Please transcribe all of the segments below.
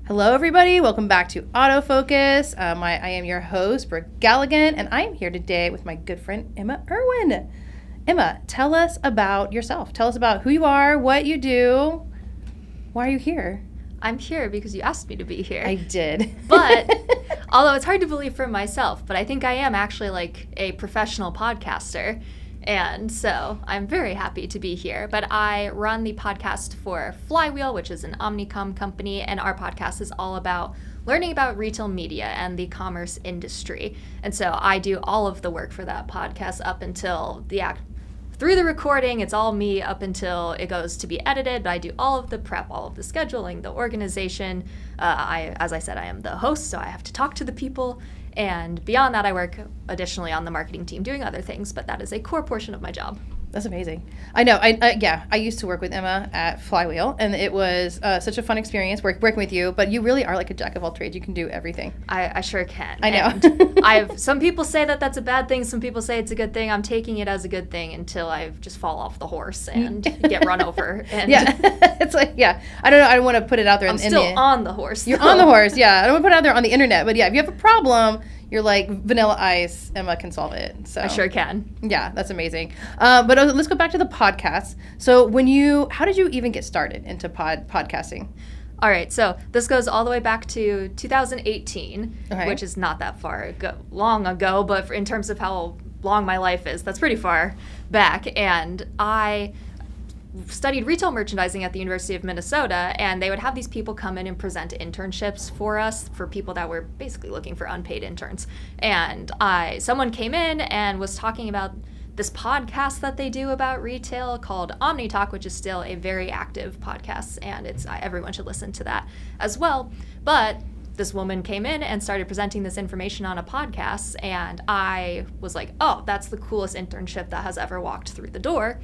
Hello, everybody. Welcome back to Autofocus. I am your host, Brooke Galligan, and I am here today with my good friend, Emma Irwin. Emma, tell us about yourself. Tell us about who you are, what you do. Why are you here? I'm here because you asked me to be here. I did. But, although it's hard to believe for myself, but I think I am actually like a professional podcaster. And so I'm very happy to be here. But I run the podcast for Flywheel, which is an omnicom company. And our podcast is all about learning about retail media and the commerce industry. And so I do all of the work for that podcast up until through the recording. It's all me up until it goes to be edited. But I do all of the prep, all of the scheduling, the organization. As I said, I am the host, so I have to talk to the people. And beyond that, I work additionally on the marketing team doing other things, but that is a core portion of my job. That's amazing. I know. I used to work with Emma at Flywheel, and it was such a fun experience working with you. But you really are like a jack of all trades. You can do everything. I sure can. I know. And some people say that that's a bad thing. Some people say it's a good thing. I'm taking it as a good thing until I just fall off the horse and get run over. And yeah, it's like I don't know. I don't want to put it out there. I'm still on the horse. You're on the horse. Yeah, I don't want to put it out there on the internet. But yeah, if you have a problem, you're like Vanilla Ice. Emma can solve it. So I sure can. Yeah, that's amazing. But let's go back to the podcast. So how did you even get started into podcasting? All right, so this goes all the way back to 2018, okay, which is not that long ago, but in terms of how long my life is, that's pretty far back. And I studied retail merchandising at the University of Minnesota, and they would have these people come in and present internships for us, for people that were basically looking for unpaid interns. And someone came in and was talking about this podcast that they do about retail called Omni Talk, which is still a very active podcast, and everyone should listen to that as well. But this woman came in and started presenting this information on a podcast, and I was like, oh, that's the coolest internship that has ever walked through the door.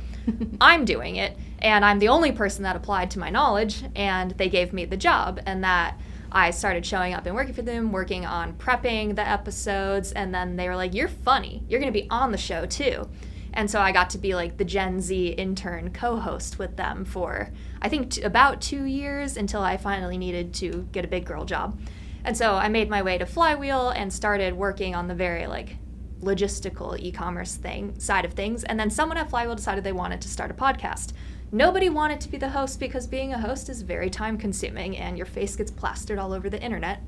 I'm doing it, and I'm the only person that applied to my knowledge, and they gave me the job, and that I started showing up and working for them, working on prepping the episodes, and then they were like, you're funny. You're going to be on the show, too. And so I got to be like the Gen Z intern co-host with them for, I think, about 2 years until I finally needed to get a big girl job. And so I made my way to Flywheel and started working on the very logistical e-commerce side of things. And then someone at Flywheel decided they wanted to start a podcast. Nobody wanted to be the host because being a host is very time consuming and your face gets plastered all over the internet.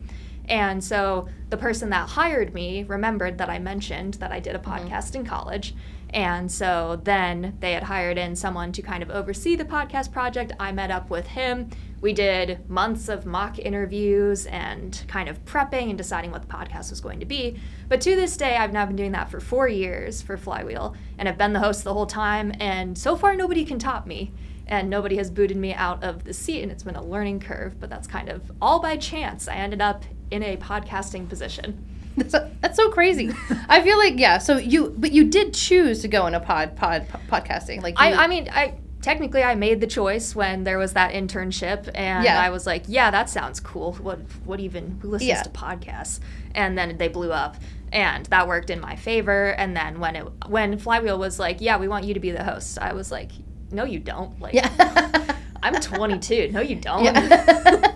And so the person that hired me remembered that I mentioned that I did a podcast in college. And so then they had hired in someone to kind of oversee the podcast project. I met up with him. We did months of mock interviews and kind of prepping and deciding what the podcast was going to be. But to this day, I've now been doing that for 4 years for Flywheel, and I've been the host the whole time. And so far, nobody can top me. And nobody has booted me out of the seat, and it's been a learning curve, but that's kind of all by chance. I ended up in a podcasting position. That's so crazy. I feel like, so you did choose to go into podcasting. Technically I made the choice when there was that internship, and I was like, yeah, that sounds cool. Who listens to podcasts? And then they blew up, and that worked in my favor. And then when Flywheel was like, yeah, we want you to be the host, I was like, no, you don't. I'm 22. No, you don't. Yeah.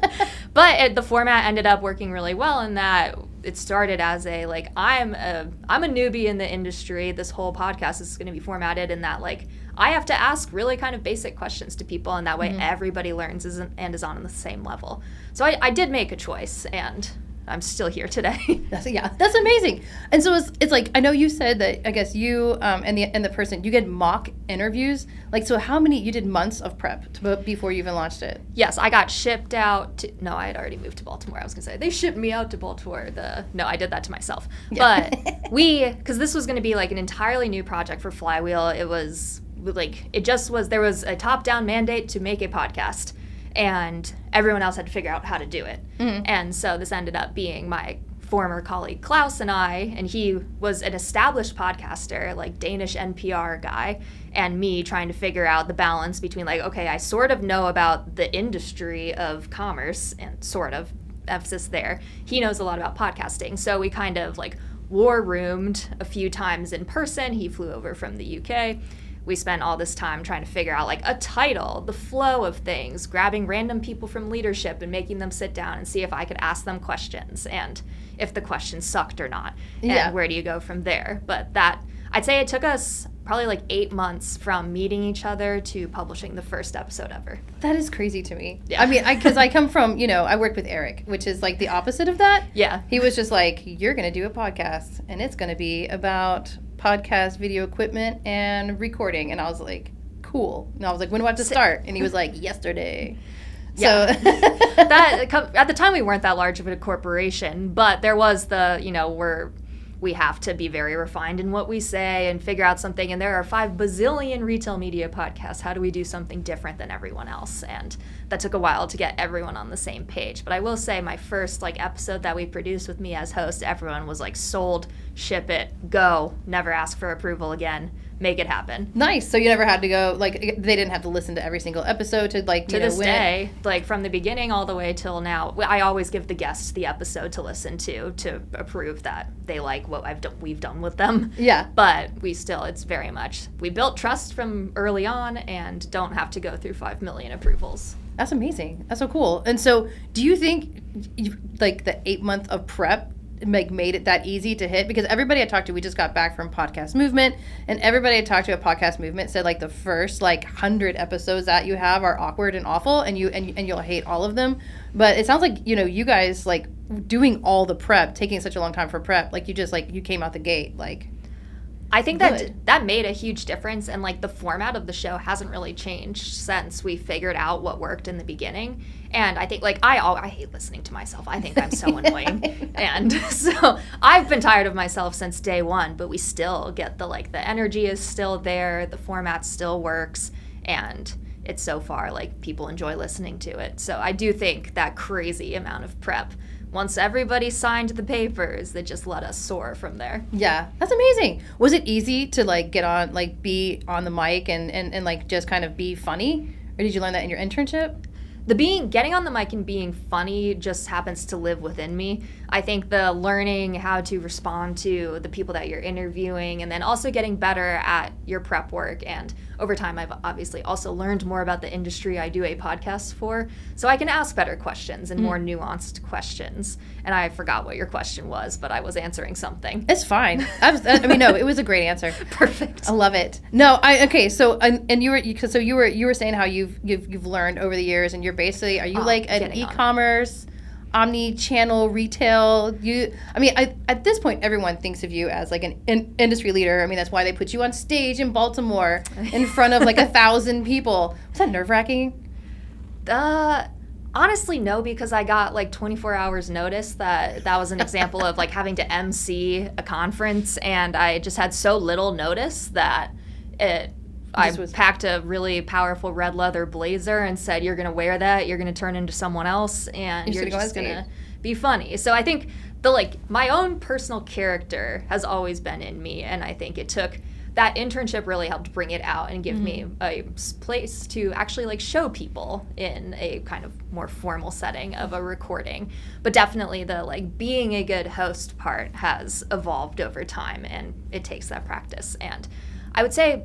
But the format ended up working really well in that it started as I'm a newbie in the industry. This whole podcast is going to be formatted in that I have to ask really kind of basic questions to people, and that way everybody learns and is on the same level. So I did make a choice, and I'm still here today. That's amazing. And so it's like, I know you said that, I guess you and the person, you get mock interviews. So how many, you did months of prep before you even launched it? Yes, I got shipped out no, I had already moved to Baltimore. I was going to say, they shipped me out to Baltimore. No, I did that to myself. Yeah. But because this was going to be an entirely new project for Flywheel, it was there was a top-down mandate to make a podcast, and everyone else had to figure out how to do it. Mm-hmm. And so this ended up being my former colleague Klaus and I, and he was an established podcaster, Danish NPR guy, and me trying to figure out the balance between okay, I sort of know about the industry of commerce, and sort of, emphasis there. He knows a lot about podcasting, so we kind of war roomed a few times in person. He flew over from the UK. we spent all this time trying to figure out like a title, the flow of things, grabbing random people from leadership and making them sit down and see if I could ask them questions and if the questions sucked or not. And where do you go from there? But that, I'd say it took us probably like 8 months from meeting each other to publishing the first episode ever. That is crazy to me. Yeah. I mean, because I come from, I worked with Eric, which is like the opposite of that. Yeah. He was just like, you're going to do a podcast, and it's going to be about podcast video equipment and recording. And I was like, cool. And I was like, when do I have to start? And he was like, yesterday. Yeah. So that at the time we weren't that large of a corporation, but there was the, we have to be very refined in what we say and figure out something. And there are 5 bazillion retail media podcasts. How do we do something different than everyone else? And that took a while to get everyone on the same page. But I will say my first episode that we produced with me as host, everyone was like, sold, ship it, go, never ask for approval again. Make it happen. Nice. So you never had to go, they didn't have to listen to every single episode to this day, from the beginning all the way till now, I always give the guests the episode to listen to approve that they like what we've done with them. Yeah. But it's very much, we built trust from early on and don't have to go through 5 million approvals. That's amazing. That's so cool. And so do you think, the 8 month of prep made it that easy to hit? Because everybody I talked to, we just got back from Podcast Movement, and everybody I talked to at Podcast Movement said the first 100 episodes that you have are awkward and awful, and you'll hate all of them. But it sounds like you guys doing all the prep, taking such a long time for prep, you came out the gate I think that made a huge difference, and the format of the show hasn't really changed since we figured out what worked in the beginning. And I think I hate listening to myself. I think I'm so annoying, and so I've been tired of myself since day one. But we still get the energy is still there, the format still works, and it's so far people enjoy listening to it. So I do think that crazy amount of prep, once everybody signed the papers, that just let us soar from there. Yeah, that's amazing. Was it easy to get on, be on the mic and just kind of be funny? Or did you learn that in your internship? Getting on the mic and being funny just happens to live within me. I think the learning how to respond to the people that you're interviewing, and then also getting better at your prep work. And over time, I've obviously also learned more about the industry I do a podcast for, so I can ask better questions and more nuanced questions. And I forgot what your question was, but I was answering something. It's fine. No, it was a great answer. Perfect. I love it. No, so you were saying how you've learned over the years, and you're basically, are you an e-commerce, omni-channel retail? At this point, everyone thinks of you as an industry leader. That's why they put you on stage in Baltimore in front of 1,000 people. Was that nerve-wracking? Honestly, no, because I got 24 hours notice that was an example of having to MC a conference, and I just had so little notice that I packed a really powerful red leather blazer and said, you're going to wear that, you're going to turn into someone else, and you're just going to be funny. So I think my own personal character has always been in me, and I think it took that internship really helped bring it out and give me a place to actually show people in a kind of more formal setting of a recording. But definitely the being a good host part has evolved over time, and it takes that practice. And I would say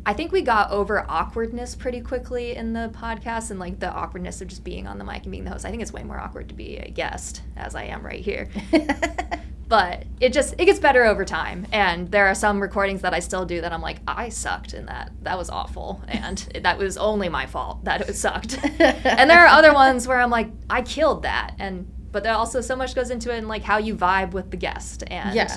I think we got over awkwardness pretty quickly in the podcast, and the awkwardness of just being on the mic and being the host. I think it's way more awkward to be a guest, as I am right here. But it gets better over time. And there are some recordings that I still do that I'm I sucked in that. That was awful. And that was only my fault that it sucked. And there are other ones where I'm I killed that. But there also so much goes into it and how you vibe with the guest. And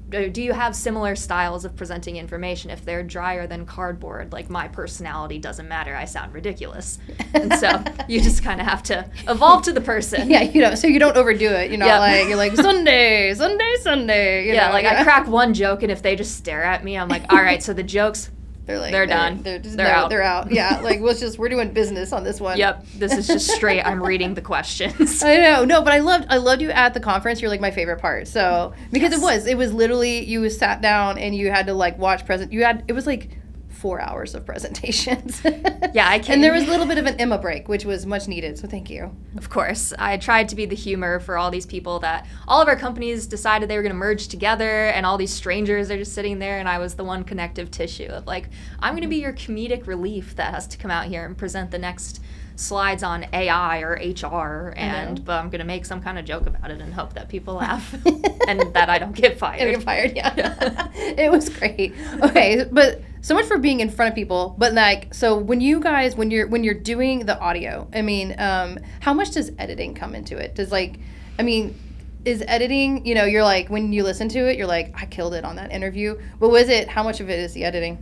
do you have similar styles of presenting information? If they're drier than cardboard, my personality doesn't matter. I sound ridiculous. And so you just kind of have to evolve to the person. Yeah, so you don't overdo it. You're not you're Sunday. I crack one joke, and if they just stare at me, I'm all right, so the jokes, they're done. They're out. They're out. Yeah, we're doing business on this one. Yep, this is just straight. I'm reading the questions. I know. No, but I loved you at the conference. You're my favorite part. So because it was literally you sat down and you had to watch it was 4 hours of presentations. Yeah, I can. And there was a little bit of an Emma break, which was much needed. So thank you. Of course. I tried to be the humor for all these people that all of our companies decided they were going to merge together, and all these strangers are just sitting there, and I was the one connective tissue of like, I'm going to be your comedic relief that has to come out here and present the next slides on AI or HR, but I'm gonna make some kind of joke about it and hope that people laugh and that I don't get fired. Get fired, yeah. It was great. Okay, but so much for being in front of people. But like, so when you're doing the audio, I mean, how much does editing come into it? Is editing, you're like, when you listen to it, you're like, I killed it on that interview. But was it, how much of it is the editing?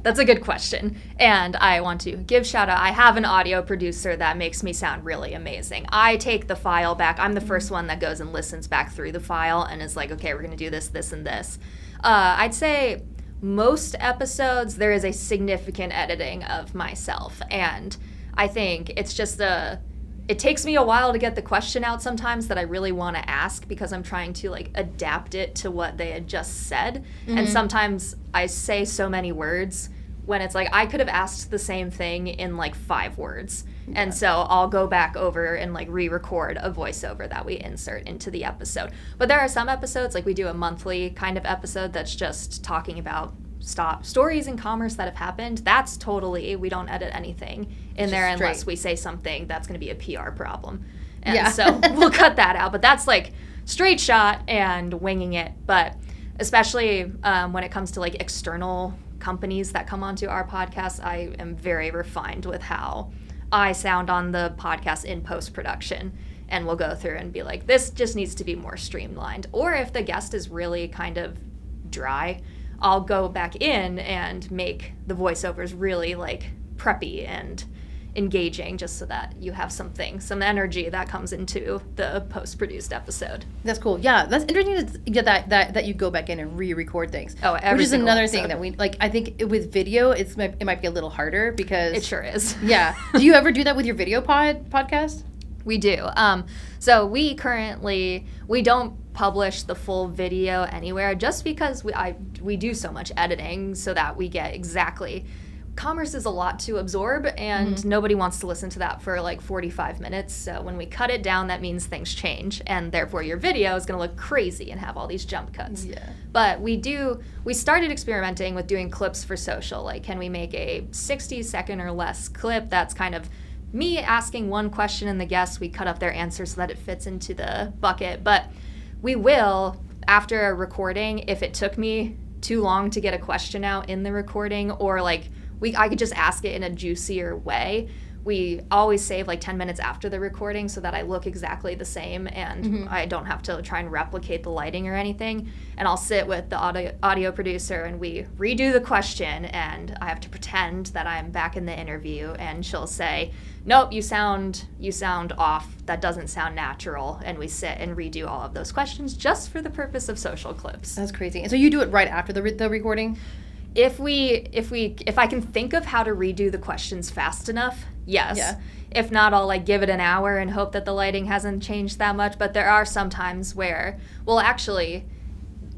That's a good question. And I want to give shout out. I have an audio producer that makes me sound really amazing. I take the file back. I'm the first one that goes and listens back through the file and is like, okay, we're going to do this, this, and this. I'd say most episodes, there is a significant editing of myself. And I think it's just it takes me a while to get the question out sometimes that I really want to ask because I'm trying to like adapt it to what they had just said. Mm-hmm. And sometimes I say so many words when it's like I could have asked the same thing in like 5 words. Yeah. And so I'll go back over and like re-record a voiceover that we insert into the episode. But there are some episodes, like we do a monthly kind of episode that's just talking about stories in commerce that have happened. That's totally, we don't edit anything in there unless we say something that's going to be a PR problem. And so we'll cut that out. But that's like straight shot and winging it. But especially when it comes to like external companies that come onto our podcast, I am very refined with how I sound on the podcast in post-production. And we'll go through and be like, this just needs to be more streamlined. Or if the guest is really kind of dry, I'll go back in and make the voiceovers really like preppy and engaging just so that you have some energy that comes into the post-produced episode. That's cool. Yeah, that's interesting to get that you go back in and re-record things. Oh, every Which is another episode. thing that we like. I think with video, it might be a little harder because it sure is. Yeah. Do you ever do that with your video podcast? We do. So we don't publish the full video anywhere just because we do so much editing so that we get exactly. Commerce is a lot to absorb and nobody wants to listen to that for like 45 minutes. So when we cut it down, that means things change and therefore your video is going to look crazy and have all these jump cuts. Yeah. But we started experimenting with doing clips for social. Like, can we make a 60-second or less clip that's kind of me asking one question and the guests, we cut up their answer so that it fits into the bucket. But we will, after a recording, if it took me too long to get a question out in the recording or like I could just ask it in a juicier way, we always save like 10 minutes after the recording so that I look exactly the same and I don't have to try and replicate the lighting or anything. And I'll sit with the audio producer and we redo the question and I have to pretend that I'm back in the interview and she'll say, nope, you sound off. That doesn't sound natural. And we sit and redo all of those questions just for the purpose of social clips. That's crazy. And so you do it right after the recording? If I can think of how to redo the questions fast enough, yes. Yeah. If not, I'll like give it an hour and hope that the lighting hasn't changed that much. But there are some times where, well, actually,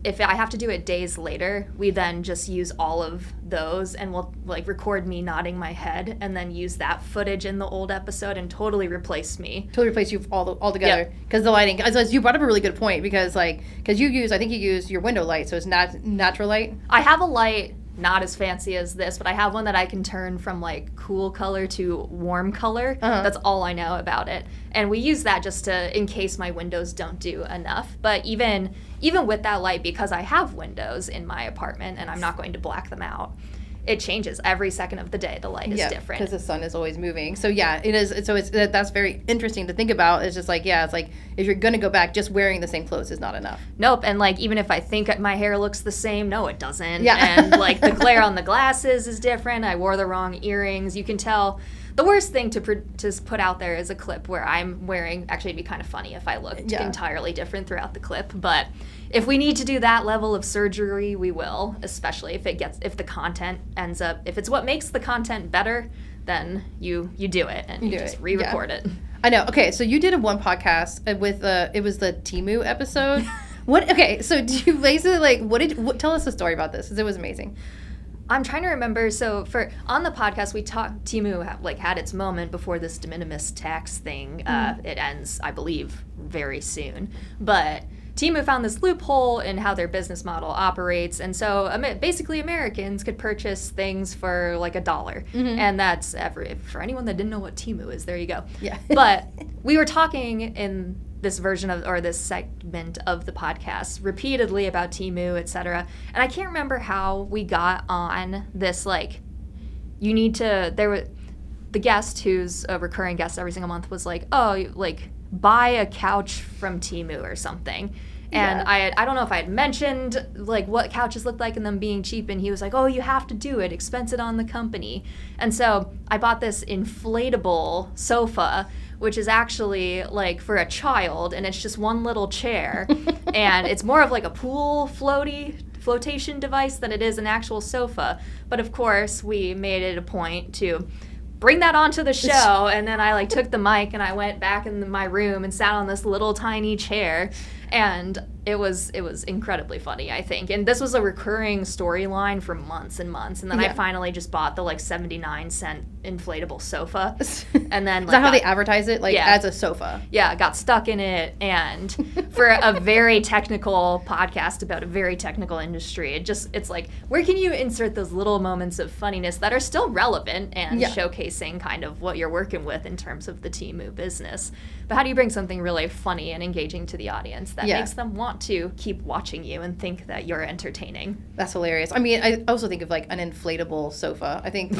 if I have to do it days later, we then just use all of those and we'll like record me nodding my head and then use that footage in the old episode and totally replace me. Totally replace you all together. Because the lighting, as you brought up a really good point because I think you use your window light, so it's not natural light. I have a light not as fancy as this, but I have one that I can turn from like cool color to warm color. That's all I know about it. And we use that just in case my windows don't do enough. But even with that light, because I have windows in my apartment and I'm not going to black them out, it changes every second of the day. The light is different. Because the sun is always moving. So yeah, it is. So that's very interesting to think about. It's just like, it's like if you're going to go back, just wearing the same clothes is not enough. Nope. And like, even if I think my hair looks the same, no, it doesn't. Yeah. And like the glare on the glasses is different. I wore the wrong earrings. You can tell. The worst thing to put out there is a clip where I'm wearing, actually it'd be kind of funny if I looked entirely different throughout the clip, but if we need to do that level of surgery, we will, especially if the content ends up, if it's what makes the content better, then you do it and you just re-record it. I know. Okay, so you did one podcast with it was the Temu episode. So do you basically tell us a story about this because it was amazing. I'm trying to remember. So on the podcast, we talked. Temu had its moment before this de minimis tax thing. It ends, I believe, very soon. But Temu found this loophole in how their business model operates, and so basically Americans could purchase things for like $1, and that's for anyone that didn't know what Temu is. There you go. Yeah. But we were talking in this version of, or this segment of the podcast repeatedly about Temu, etc. And I can't remember how we got on this, like, the guest who's a recurring guest every single month was like, oh, like, buy a couch from Temu or something. And I don't know if I had mentioned like what couches looked like and them being cheap, and he was like, oh, you have to do it, expense it on the company. And so I bought this inflatable sofa, which is actually like for a child, and it's just one little chair, and it's more of like a pool flotation device than it is an actual sofa. But of course, we made it a point to bring that onto the show, and then I like took the mic and I went back in my room and sat on this little tiny chair, and it was incredibly funny, I think. And this was a recurring storyline for months and months, and then I finally just bought the like 79-cent inflatable sofa, and then is that how they advertise it, like as a sofa? Yeah, got stuck in it, and for a very technical podcast about a very technical industry, it's like, where can you insert those little moments of funniness that are still relevant and showcasing kind of what you're working with in terms of the Temu business, but how do you bring something really funny and engaging to the audience that makes them want to keep watching you and think that you're entertaining? That's hilarious. I mean, I also think of like an inflatable sofa. I think,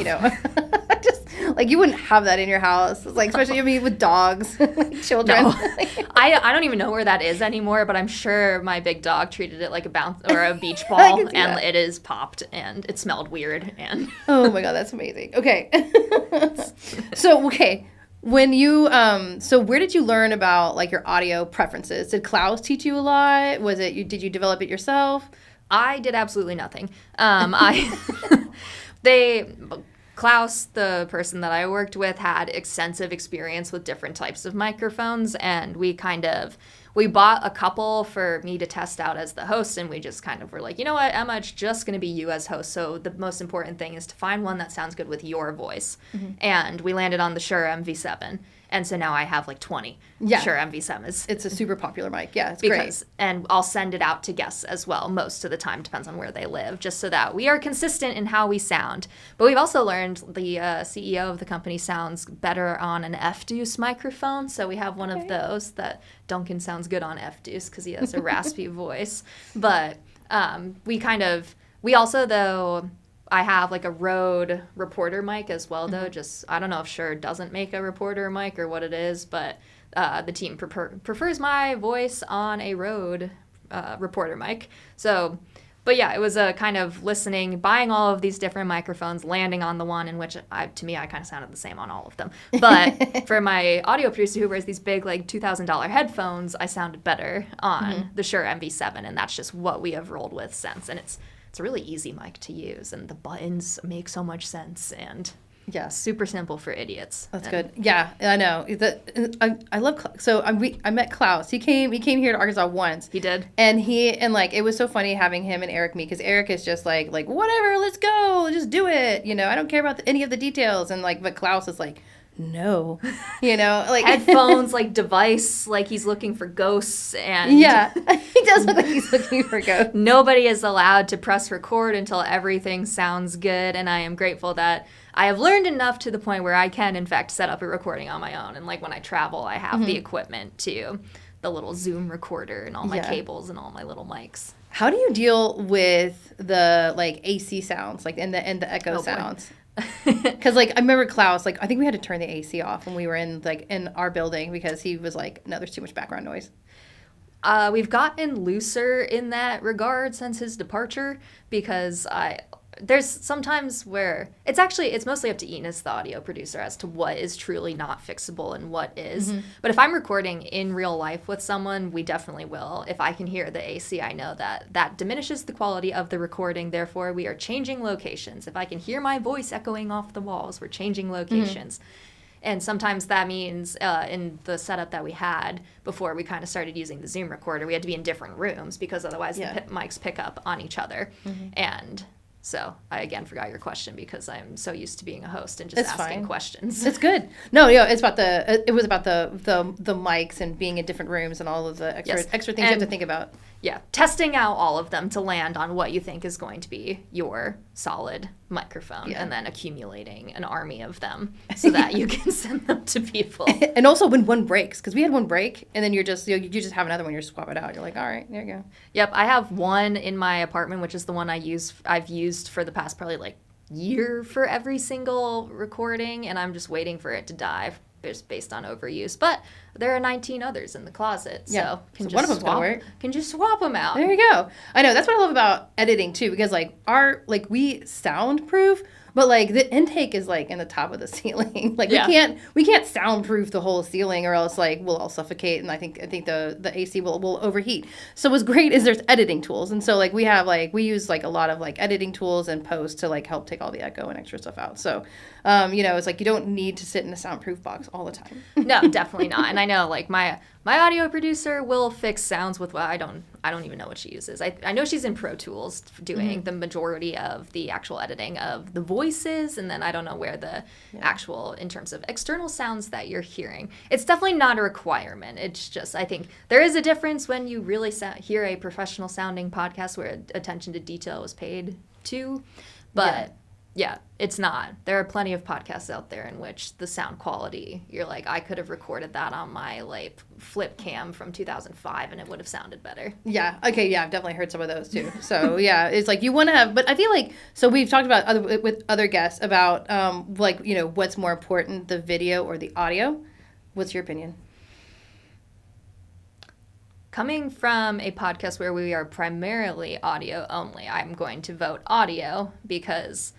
just like you wouldn't have that in your house, like especially with dogs, like children. No. I don't even know where that is anymore, but I'm sure my big dog treated it like a bounce or a beach ball, and it is popped and it smelled weird. And oh my god, that's amazing. Okay, so when you so where did you learn about like your audio preferences? Did Klaus teach you a lot? Did you develop it yourself? I did absolutely nothing. Klaus, the person that I worked with, had extensive experience with different types of microphones, and we bought a couple for me to test out as the host, and we just kind of were like, you know what, Emma, it's just going to be you as host, so the most important thing is to find one that sounds good with your voice. And we landed on the Shure MV7, and so now I have like 20 Shure MV7s. It's a super popular mic. Yeah, it's great. And I'll send it out to guests as well, most of the time, depends on where they live, just so that we are consistent in how we sound. But we've also learned the CEO of the company sounds better on an F-Deuce microphone, so we have one of those that Duncan sounds good on F-Deuce because he has a raspy voice. But we also, though, I have like a Rode reporter mic as well, though. Just, I don't know if Shure doesn't make a reporter mic or what it is, but the team prefers my voice on a Rode reporter mic. So, but yeah, it was a kind of buying all of these different microphones, landing on the one in which to me, I kind of sounded the same on all of them. But for my audio producer who wears these big like $2,000 headphones, I sounded better on the Shure MV7, and that's just what we have rolled with since. And it's a really easy mic to use, and the buttons make so much sense, and super simple for idiots. That's good. Yeah, I know. I love. So I met Klaus. He came here to Arkansas once. He did, and it was so funny having him and Eric meet, because Eric is just like whatever, let's go, just do it. I don't care about any of the details, and but Klaus is like, no, like headphones, like device, like he's looking for ghosts, and he does look like he's looking for ghosts. Nobody is allowed to press record until everything sounds good, and I am grateful that I have learned enough to the point where I can, in fact, set up a recording on my own, and like when I travel, I have the equipment to the little Zoom recorder and all my cables and all my little mics. How do you deal with the like AC sounds, like and the echo sounds? Because I remember Klaus, I think we had to turn the AC off when we were in our building, because he was like, no, there's too much background noise. We've gotten looser in that regard since his departure, because there's sometimes where it's mostly up to Enos, the audio producer, as to what is truly not fixable and what is. But if I'm recording in real life with someone, we definitely will. If I can hear the AC, I know that diminishes the quality of the recording. Therefore, we are changing locations. If I can hear my voice echoing off the walls, we're changing locations. And sometimes that means in the setup that we had before we kind of started using the Zoom recorder, we had to be in different rooms, because otherwise the mics pick up on each other. And So I, again, forgot your question because I'm so used to being a host and just asking questions. It's good. No, it's about it was about the mics and being in different rooms and all of the extra things you have to think about. Yeah, testing out all of them to land on what you think is going to be your solid microphone, and then accumulating an army of them so that you can send them to people. And also when one breaks, because we had one break, and then you just have another one, you swap it out. You're like, all right, there you go. Yep, I have one in my apartment, which is the one I've used for the past probably like year for every single recording, and I'm just waiting for it to die just based on overuse. But there are 19 others in the closet, so one of them's gonna work. Can just swap them out. There you go. I know, that's what I love about editing too, because we soundproof, but like the intake is like in the top of the ceiling. Like we can't soundproof the whole ceiling, or else like we'll all suffocate, and I think the AC will overheat. So what's great is there's editing tools, and so like we use like a lot of like editing tools and post to like help take all the echo and extra stuff out. So it's like you don't need to sit in a soundproof box all the time. No, definitely not. And I know like my audio producer will fix sounds with I don't even know what she uses. I know she's in Pro Tools doing the majority of the actual editing of the voices, and then I don't know where the actual, in terms of external sounds that you're hearing. It's definitely not a requirement. It's just, I think there is a difference when you really hear a professional sounding podcast where attention to detail is paid to, but yeah, it's not. There are plenty of podcasts out there in which the sound quality, you're like, I could have recorded that on my like flip cam from 2005 and it would have sounded better. Yeah. Okay. Yeah. I've definitely heard some of those too. So yeah, it's like you want to have, but I feel like, so we've talked about with other guests about what's more important, the video or the audio. What's your opinion? Coming from a podcast where we are primarily audio only, I'm going to vote audio because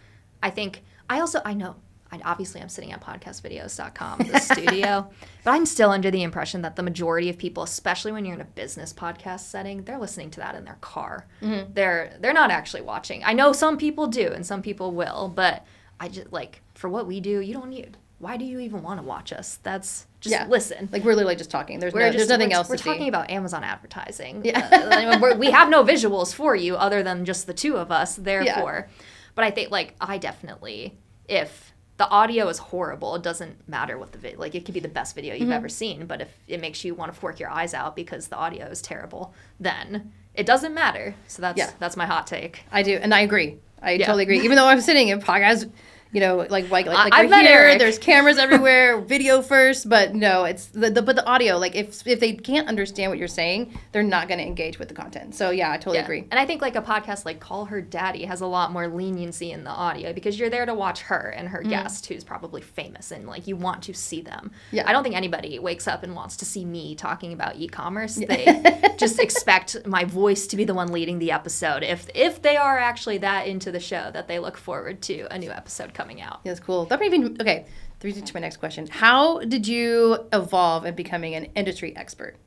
obviously I'm sitting at podcastvideos.com, the studio, but I'm still under the impression that the majority of people, especially when you're in a business podcast setting, they're listening to that in their car. Mm-hmm. They're not actually watching. I know some people do and some people will, but I just like, for what we do, you don't need, why do you even want to watch us? That's just listen. Like we're literally just talking. There's nothing else to see. We're talking about Amazon advertising. Yeah. We have no visuals for you other than just the two of us, therefore. Yeah. But I think, like, I definitely, if the audio is horrible, it doesn't matter what the video, like, it could be the best video you've ever seen, but if it makes you want to fork your eyes out because the audio is terrible, then it doesn't matter. So that's my hot take. I do, and I agree. I totally agree. Even though I'm sitting in podcast, like I've we're here, Eric. There's cameras everywhere, video first, but no, it's but the audio, like if they can't understand what you're saying, they're not going to engage with the content. So yeah, I totally agree. And I think like a podcast like Call Her Daddy has a lot more leniency in the audio because you're there to watch her and her guest, who's probably famous, and like you want to see them. Yeah. I don't think anybody wakes up and wants to see me talking about e-commerce. They just expect my voice to be the one leading the episode if they are actually that into the show that they look forward to a new episode coming out. Yeah, that's cool. Okay, leads me to my next question. How did you evolve in becoming an industry expert?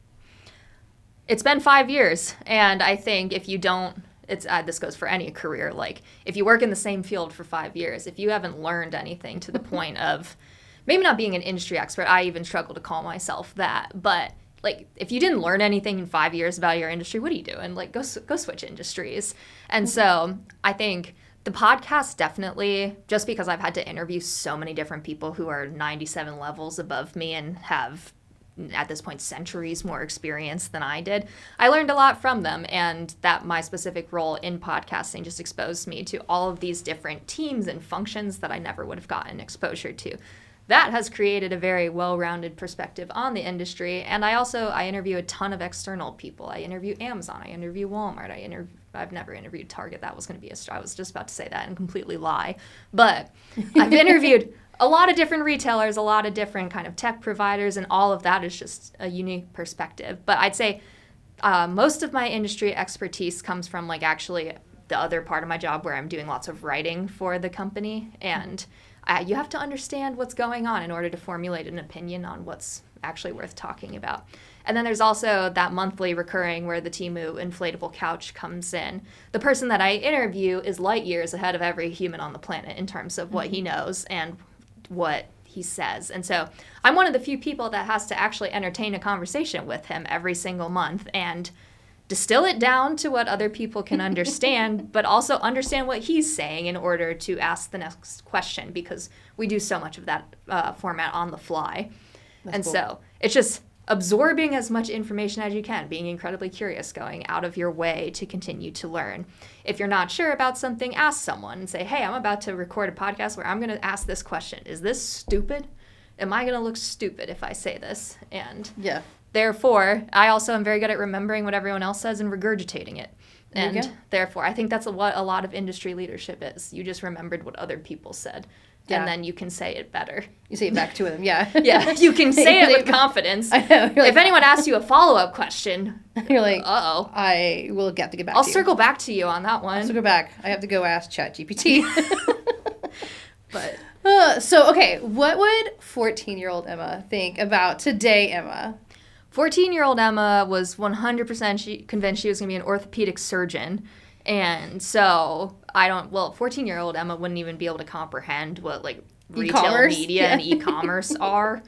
It's been 5 years, and I think if you don't, this goes for any career, like if you work in the same field for 5 years, if you haven't learned anything to the point of maybe not being an industry expert, I even struggle to call myself that, but like if you didn't learn anything in 5 years about your industry, what are you doing? Like go switch industries. And so I think the podcast definitely, just because I've had to interview so many different people who are 97 levels above me and have, at this point, centuries more experience than I did, I learned a lot from them, and that my specific role in podcasting just exposed me to all of these different teams and functions that I never would have gotten exposure to. That has created a very well-rounded perspective on the industry, and I interview a ton of external people. I interview Amazon, I interview Walmart, I've never interviewed Target. That was going to be I was just about to say that and completely lie. But I've interviewed a lot of different retailers, a lot of different kind of tech providers, and all of that is just a unique perspective. But I'd say most of my industry expertise comes from like actually the other part of my job where I'm doing lots of writing for the company. And you have to understand what's going on in order to formulate an opinion on what's actually worth talking about. And then there's also that monthly recurring where the Temu inflatable couch comes in. The person that I interview is light years ahead of every human on the planet in terms of what he knows and what he says. And so I'm one of the few people that has to actually entertain a conversation with him every single month. And distill it down to what other people can understand, but also understand what he's saying in order to ask the next question, because we do so much of that format on the fly. That's cool. So it's just absorbing as much information as you can, being incredibly curious, going out of your way to continue to learn. If you're not sure about something, ask someone and say, hey, I'm about to record a podcast where I'm going to ask this question. Is this stupid? Am I going to look stupid if I say this? And therefore, I also am very good at remembering what everyone else says and regurgitating it. And therefore, I think that's what a lot of industry leadership is. You just remembered what other people said. Yeah. And then you can say it better. You say it back to them, yeah. Yeah, you can say it with confidence. I know. Like, if anyone asks you a follow-up question, you're like, uh-oh. I will have to get back to you. I'll circle back to you on that one. I'll circle back. I have to go ask ChatGPT. But okay, what would 14-year-old Emma think about today, Emma? 14-year-old Emma was 100% convinced she was going to be an orthopedic surgeon. And so 14-year-old Emma wouldn't even be able to comprehend what like retail media and e-commerce are.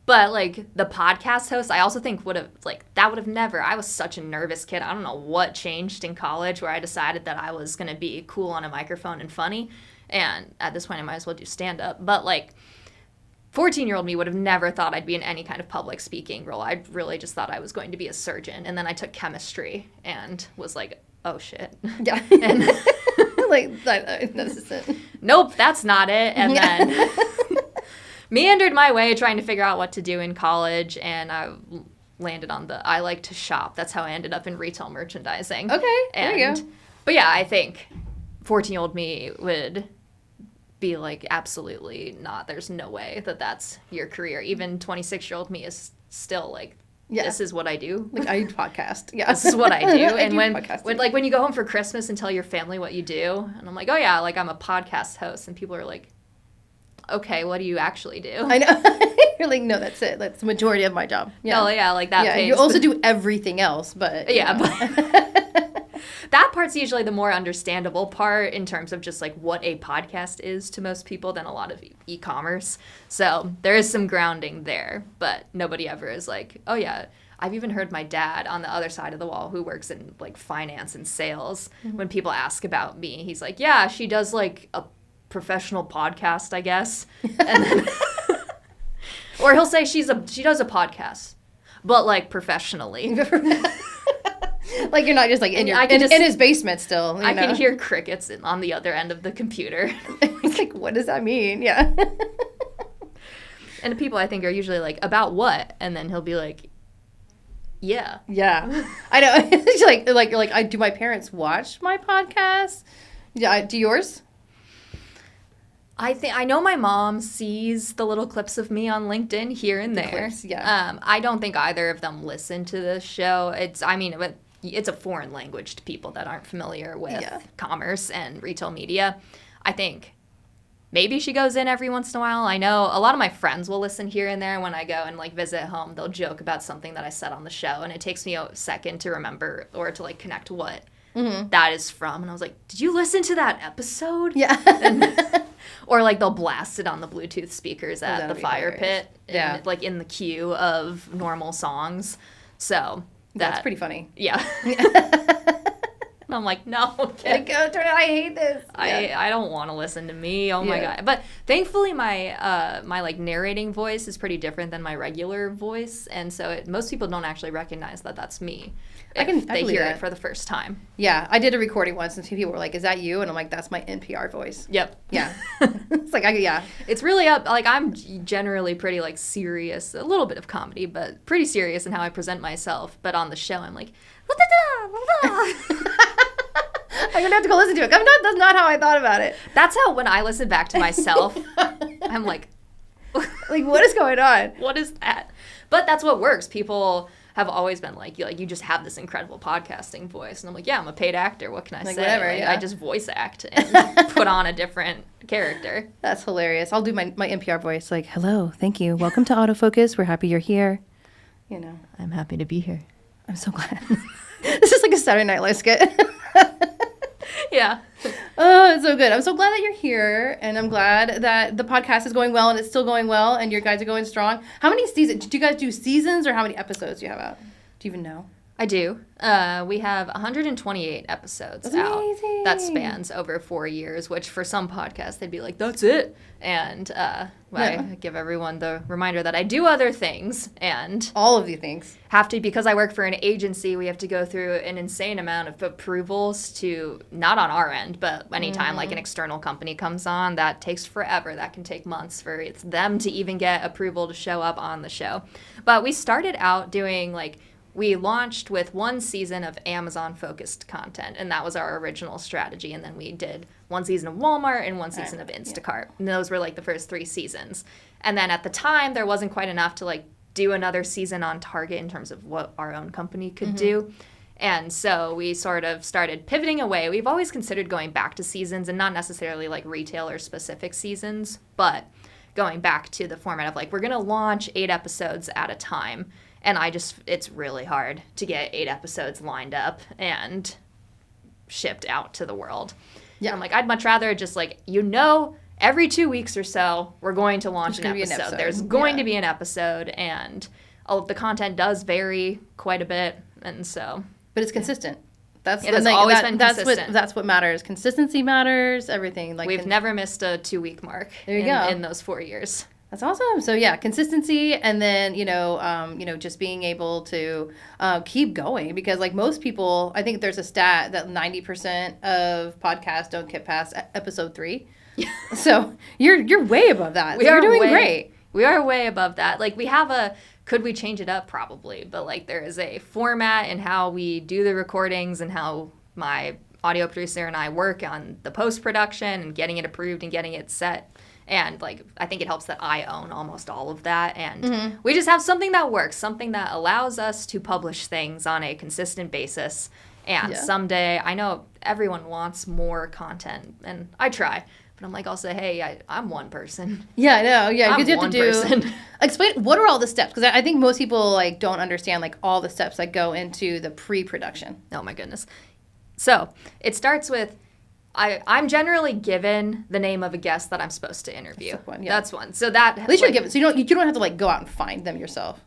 But like the podcast host, I also think would have never, I was such a nervous kid. I don't know what changed in college where I decided that I was going to be cool on a microphone and funny. And at this point I might as well do stand up. But like 14-year-old me would have never thought I'd be in any kind of public speaking role. I really just thought I was going to be a surgeon. And then I took chemistry and was like, oh shit. Yeah. And like, this is it. Nope, that's not it. And then meandered my way trying to figure out what to do in college, and I landed on I like to shop. That's how I ended up in retail merchandising. Okay, there you go. But yeah, I think 14-year-old me would be like, absolutely not. There's no way that that's your career. Even 26-year-old me is still like, this is what I do. Like, I podcast. Yeah. This is what I do. And when you go home for Christmas and tell your family what you do, and I'm like, oh yeah, like I'm a podcast host, and people are like, okay, what do you actually do? I know. You're like, no, that's it. That's the majority of my job. Yeah. Oh yeah, like that. Yeah, you also do everything else, but that part's usually the more understandable part in terms of just like what a podcast is to most people than a lot of e-commerce. So there is some grounding there, but nobody ever is like, oh yeah. I've even heard my dad on the other side of the wall, who works in like finance and sales, when people ask about me, he's like, yeah, she does like a professional podcast, I guess. And then or he'll say she does a podcast, but like professionally. Like you're not just like in his basement still. I can hear crickets on the other end of the computer. It's like, what does that mean? Yeah. And the people I think are usually like, about what? And then he'll be like, yeah. Yeah. I know. It's like, do my parents watch my podcast? Yeah. Do yours? I know my mom sees the little clips of me on LinkedIn here and there. Clips, yeah. I don't think either of them listen to this show. It's a foreign language to people that aren't familiar with commerce and retail media. I think maybe she goes in every once in a while. I know a lot of my friends will listen here and there. When I go and like visit home, they'll joke about something that I said on the show, and it takes me a second to remember or to like connect what that is from. And I was like, did you listen to that episode? Yeah. Or like they'll blast it on the Bluetooth speakers at the fire pit, like in the queue of normal songs. So that's pretty funny. Yeah. And I'm like, no, like, I hate this. I don't want to listen to me. Oh my god! But thankfully, my like narrating voice is pretty different than my regular voice, and so most people don't actually recognize that that's me. I hear it for the first time. Yeah, I did a recording once, and two people were like, "Is that you?" And I'm like, "That's my NPR voice." Yep. Yeah. It's like It's really up. Like I'm generally pretty like serious, a little bit of comedy, but pretty serious in how I present myself. But on the show, I'm like, I'm gonna have to go listen to it. That's not how I thought about it. That's how when I listen back to myself, I'm like, what is going on? What is that? But that's what works. People have always been like you just have this incredible podcasting voice, and I'm like, yeah, I'm a paid actor. What can I say? Whatever, I just voice act and put on a different character. That's hilarious. I'll do my NPR voice, like, hello, thank you, welcome to Autofocus. We're happy you're here. I'm happy to be here. I'm so glad. This is like a Saturday Night Live skit. Yeah. Oh, it's so good. I'm so glad that you're here, and I'm glad that the podcast is going well, and it's still going well, and your guys are going strong. How many seasons? Do you guys do seasons, or how many episodes do you have out? Do you even know? I do. We have 128 episodes That's out. amazing. That spans over 4 years, which for some podcasts, they'd be like, that's it. And I give everyone the reminder that I do other things and all of the things. have to, because I work for an agency, we have to go through an insane amount of approvals to, not on our end, but anytime like an external company comes on, that takes forever. That can take months for it's them to even get approval to show up on the show. But we started out doing we launched with 1 season of Amazon-focused content, and that was our original strategy. And then we did 1 season of Walmart and 1 season of Instacart. And those were the first 3 seasons. And then at the time, there wasn't quite enough to do another season on Target in terms of what our own company could do. And so we sort of started pivoting away. We've always considered going back to seasons, and not necessarily retailer-specific seasons, but going back to the format of we're going to launch 8 episodes at a time. And it's really hard to get 8 episodes lined up and shipped out to the world. Yeah. And I'm I'd much rather just every 2 weeks or so, we're going to launch an episode. There's going to be an episode, and the content does vary quite a bit. And so. But it's consistent. It has always been consistent. That's what matters. Consistency matters, everything. We've never missed a 2-week mark in those 4 years. That's awesome. So yeah, consistency, and then just being able to keep going, because most people, I think there's a stat that 90% of podcasts don't get past episode 3. So you're way above that. You're doing great. We are way above that. We have could we change it up? Probably, but there is a format in how we do the recordings and how my audio producer and I work on the post-production and getting it approved and getting it set. And I think it helps that I own almost all of that. And we just have something that works, something that allows us to publish things on a consistent basis. And someday, I know everyone wants more content, and I try. But I'm also, hey, I'm one person. Yeah, I know. Yeah, because you have to person. Explain, what are all the steps? Because I think most people don't understand all the steps that go into the pre-production. Oh my goodness. So it starts with, I'm generally given the name of a guest that I'm supposed to interview. That's one. So that at least you're given. So you don't have to go out and find them yourself.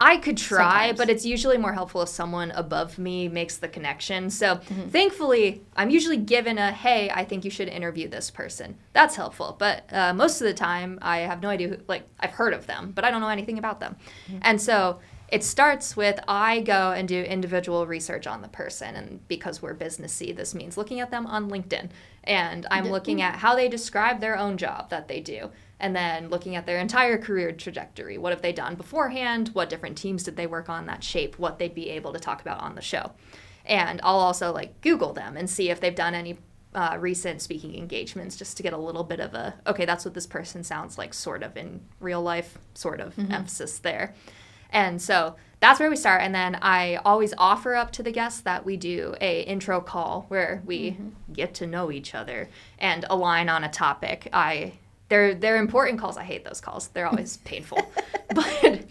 I could try, sometimes. But it's usually more helpful if someone above me makes the connection. So thankfully, I'm usually given hey, I think you should interview this person. That's helpful. But most of the time, I have no idea who, I've heard of them, but I don't know anything about them. And so it starts with I go and do individual research on the person. And because we're businessy, this means looking at them on LinkedIn. And I'm looking at how they describe their own job that they do. And then looking at their entire career trajectory. What have they done beforehand? What different teams did they work on that shape what they'd be able to talk about on the show? And I'll also Google them and see if they've done any recent speaking engagements, just to get a little bit of okay, that's what this person sounds like sort of in real life, sort of emphasis there. And so that's where we start. And then I always offer up to the guests that we do a intro call where we get to know each other and align on a topic. They're important calls. I hate those calls. They're always painful. But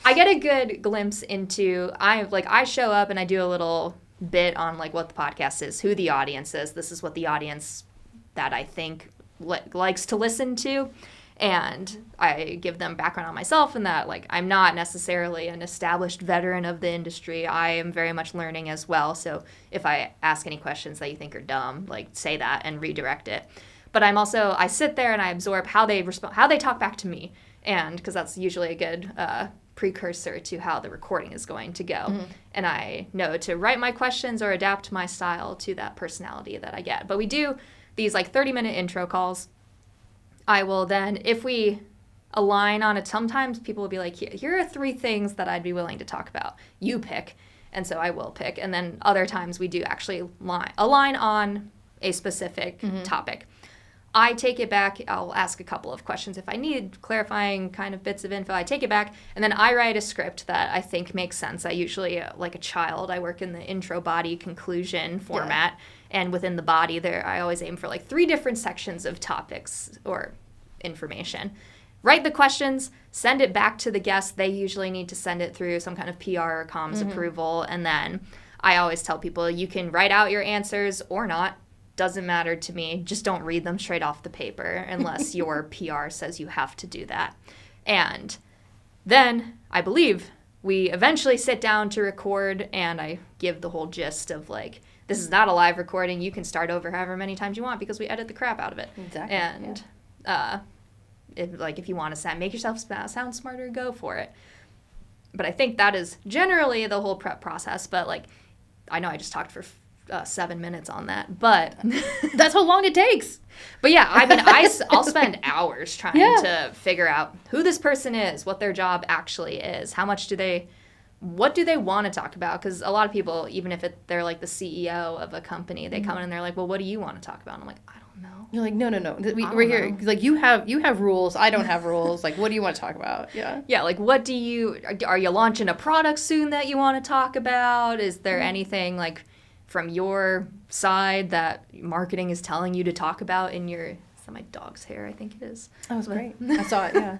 I get a good glimpse into, I show up and I do a little bit on what the podcast is, who the audience is. This is what the audience that I think likes to listen to. And I give them background on myself and that I'm not necessarily an established veteran of the industry. I am very much learning as well. So if I ask any questions that you think are dumb, say that and redirect it. But I sit there and I absorb how they respond, how they talk back to me. And because that's usually a good precursor to how the recording is going to go. And I know to write my questions or adapt my style to that personality that I get. But we do these 30-minute intro calls. I will then, if we align on it, sometimes people will be here are 3 things that I'd be willing to talk about. You pick. And so I will pick. And then other times we do actually align on a specific topic. I take it back. I'll ask a couple of questions if I need clarifying kind of bits of info. I take it back, and then I write a script that I think makes sense. I usually, like a child, I work in the intro, body, conclusion format, and within the body there, I always aim for 3 different sections of topics or information. Write the questions, send it back to the guest. They usually need to send it through some kind of PR or comms approval, and then I always tell people you can write out your answers or not. Doesn't matter to me. Just don't read them straight off the paper unless your PR says you have to do that. And then I believe we eventually sit down to record, and I give the whole gist of like, this is not a live recording. You can start over however many times you want because we edit the crap out of it. Exactly. And if you want to make yourself sound smarter, go for it. But I think that is generally the whole prep process. But like, I know I just talked for 7 minutes on that, but that's how long it takes. But yeah, I mean, I'll spend hours trying to figure out who this person is, what their job actually is, what do they want to talk about? Because a lot of people, even if they're like the CEO of a company, they come in and they're like, well, what do you want to talk about? And I'm like, I don't know. You're like, no. We're here. Like, you have rules. I don't have rules. Like, what do you want to talk about? Yeah. Yeah, like, are you launching a product soon that you want to talk about? Is there anything, like, from your side that marketing is telling you to talk about in your... Is that my dog's hair? I think it is. That was great. I saw it, yeah.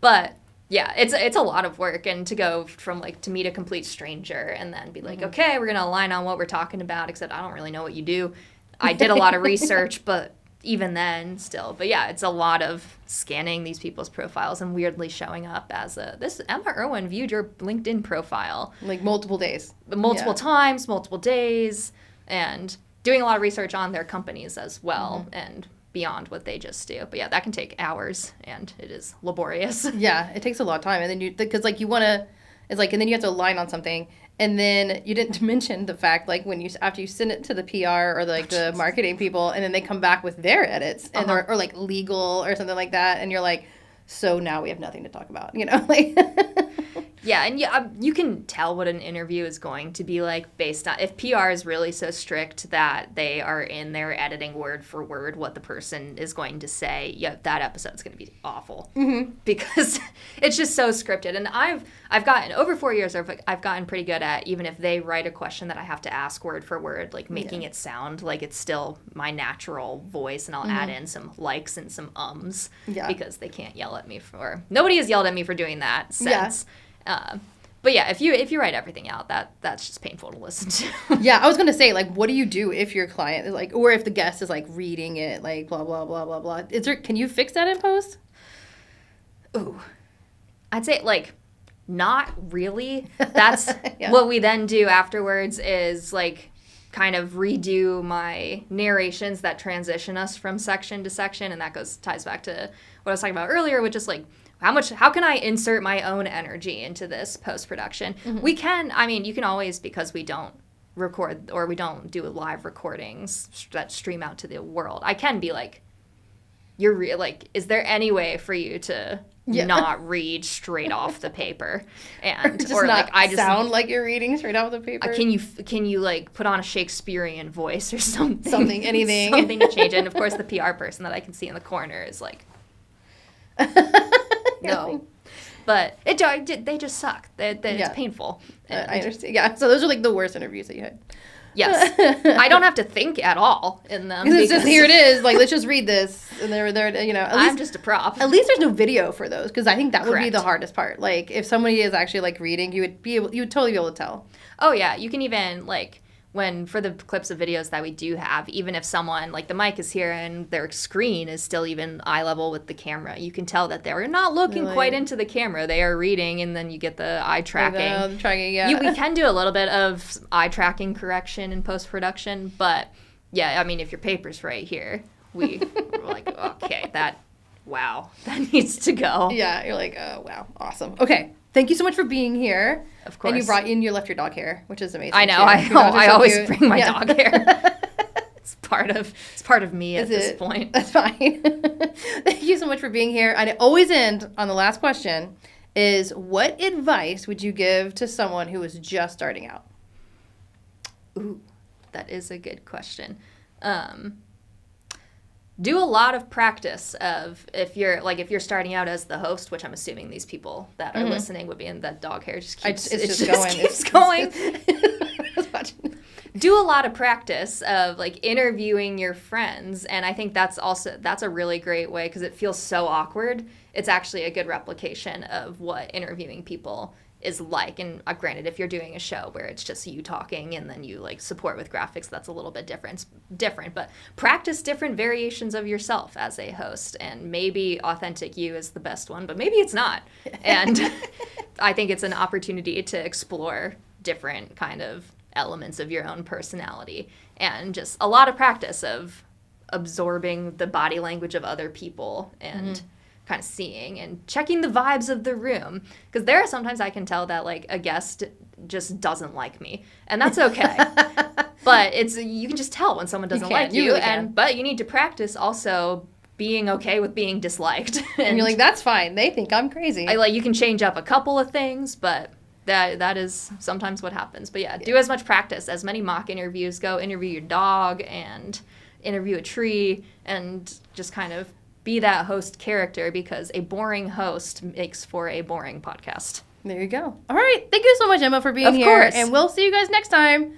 But... yeah, it's a lot of work, and to go from, like, to meet a complete stranger and then be like, okay, we're going to align on what we're talking about, except I don't really know what you do. I did a lot of research, but even then, still. But yeah, it's a lot of scanning these people's profiles and weirdly showing up as Emma Irwin viewed your LinkedIn profile. Like, multiple days. Multiple times, multiple days, and doing a lot of research on their companies as well, and beyond what they just do. But yeah, that can take hours, and it is laborious. Yeah, it takes a lot of time. And then because like you want to, it's like, and then you have to align on something. And then you didn't mention the fact, like, after you send it to the PR or like the marketing people, and then they come back with their edits and or like legal or something like that. And you're like, so now we have nothing to talk about, like. Yeah, and you can tell what an interview is going to be like based on if PR is really so strict that they are in there editing word for word what the person is going to say. Yeah, that episode's going to be awful because it's just so scripted. And I've gotten over 4 years. I've gotten pretty good at, even if they write a question that I have to ask word for word, like making it sound like it's still my natural voice, and I'll add in some likes and some ums because they can't yell at me nobody has yelled at me for doing that since. But yeah, if you write everything out, that's just painful to listen to. Yeah, I was gonna say, like, what do you do if your client is like, or if the guest is like reading it, like blah blah blah blah blah? Can you fix that in post? Ooh, I'd say like not really. That's what we then do afterwards is like kind of redo my narrations that transition us from section to section, and that ties back to what I was talking about earlier, which is like, how can I insert my own energy into this post-production? You can always, because we don't record or we don't do live recordings that stream out to the world, I can be like, is there any way for you to not read straight off the paper? And just or not like sound like you're reading straight off the paper. Can you like put on a Shakespearean voice or something? Anything to change it. And of course the PR person that I can see in the corner is like, no, but they just suck. It's painful. I understand. Yeah, so those are like the worst interviews that you had. Yes, I don't have to think at all in them. It's just, here it is. Like, let's just read this, and they're at least, I'm just a prop. At least there's no video for those, because I think that would be the hardest part. Like, if somebody is actually like reading, you would totally be able to tell. Oh yeah, you can even like. For the clips of videos that we do have, even if someone, like the mic is here and their screen is still even eye level with the camera, you can tell that they're not looking quite into the camera. They are reading, and then you get the eye tracking. We can do a little bit of eye tracking correction in post-production, but yeah, I mean, if your paper's right here, we're like, okay, that needs to go. Yeah, you're like, oh, wow, awesome. Okay. Thank you so much for being here. Of course. And you left your dog hair, which is amazing. I know. I always bring my dog hair. It's part of me at this point. That's fine. Thank you so much for being here. And I always end on the last question is, what advice would you give to someone who is just starting out? Ooh, that is a good question. Do a lot of practice of if you're starting out as the host, which I'm assuming these people that are listening would be, and that dog hair just keeps going. Do a lot of practice of like interviewing your friends, and I think that's a really great way because it feels so awkward. It's actually a good replication of what interviewing people is like. And granted, if you're doing a show where it's just you talking and then you like support with graphics, that's a little bit different, but practice different variations of yourself as a host, and maybe authentic you is the best one, but maybe it's not. And I think it's an opportunity to explore different kind of elements of your own personality, and just a lot of practice of absorbing the body language of other people and kind of seeing and checking the vibes of the room. Because there are sometimes I can tell that like a guest just doesn't like me, and that's okay. But you can just tell when someone doesn't like you, really but you need to practice also being okay with being disliked. And you're like, that's fine. They think I'm crazy. You can change up a couple of things, but that is sometimes what happens. But do as much practice, as many mock interviews. Go interview your dog and interview a tree, and just kind of be that host character, because a boring host makes for a boring podcast. There you go. All right. Thank you so much, Emma, for being here. Of course. And we'll see you guys next time